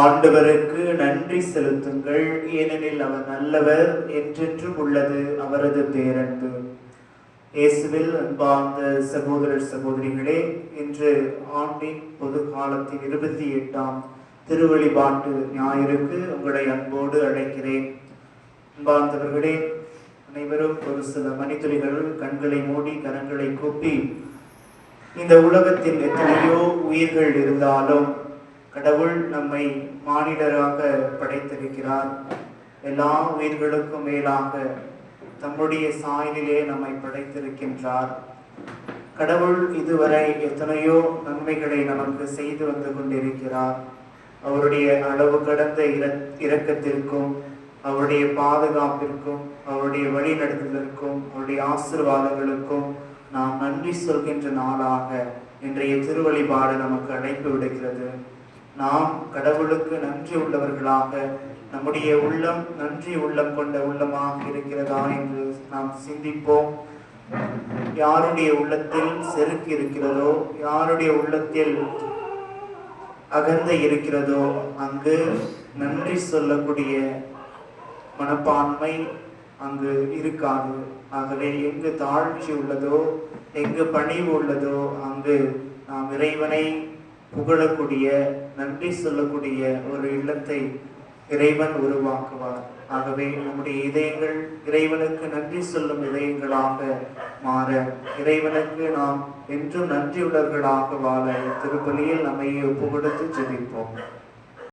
ஆண்டவருக்கு நன்றி செலுத்துங்கள், ஏனெனில் அவர் நல்லவர், என்றென்றும் உள்ளது அவரது பேரன்பு. இயேசுவில் அன்பார்ந்த சகோதர சகோதரிகளே, இன்று ஆண்டின் பொது காலத்தின் 28ஆம் திருவழிபாட்டு ஞாயிறுக்கு உங்களை அன்போடு அழைக்கிறேன். அன்பார்ந்தவர்களே, அனைவரும் ஒரு சில மணித்துளிகள் கண்களை மூடி கரங்களை கூப்பி, இந்த உலகத்தில் எத்தனையோ உயிர்கள் இருந்தாலும் கடவுள் நம்மை மானிடராக படைத்திருக்கிறார். எல்லா உயிர்களுக்கும் மேலாக தம்முடைய சாயலிலே நம்மை படைத்திருக்கின்றார். கடவுள் இதுவரை எத்தனையோ நன்மைகளை நமக்கு செய்து வந்து கொண்டிருக்கிறார். அவருடைய அளவு கடந்த இரக்கத்திற்கும், அவருடைய பாதுகாப்பிற்கும், அவருடைய வழிநடத்துதலுக்கும், அவருடைய ஆசீர்வாதங்களுக்கும் நாம் நன்றி சொல்கின்ற நாளாக இன்றைய திருவழிபாடு நமக்கு அழைப்பு விடுக்கிறது. நாம் கடவுளுக்கு நன்றி உள்ளவர்களாக, நம்முடைய உள்ளம் நன்றி உள்ளம் கொண்ட உள்ளமாக இருக்கிறதா என்று நாம் சிந்திப்போம். யாருடைய உள்ளத்தில் செருக்கு இருக்கிறதோ, யாருடைய உள்ளத்தில் அகந்தை இருக்கிறதோ, அங்கு நன்றி சொல்லக்கூடிய மனப்பான்மை அங்கு இருக்காது. ஆகவே எங்கு தாழ்ச்சி உள்ளதோ, எங்கு பணிவு உள்ளதோ, அங்கு நாம் இறைவனை புகழக்கூடிய, நன்றி சொல்லக்கூடிய ஒரு இல்லத்தை இறைவன் உருவாக்குவார். ஆகவே நம்முடைய இதயங்கள் இறைவனுக்கு நன்றி சொல்லும் இதயங்களாக மாற, இறைவனுக்கு நாம் என்றும் நன்றியுள்ளவர்களாக வாழ திருப்பலியில் நம்மை ஒப்பு கொடுத்து ஜெபிப்போம்.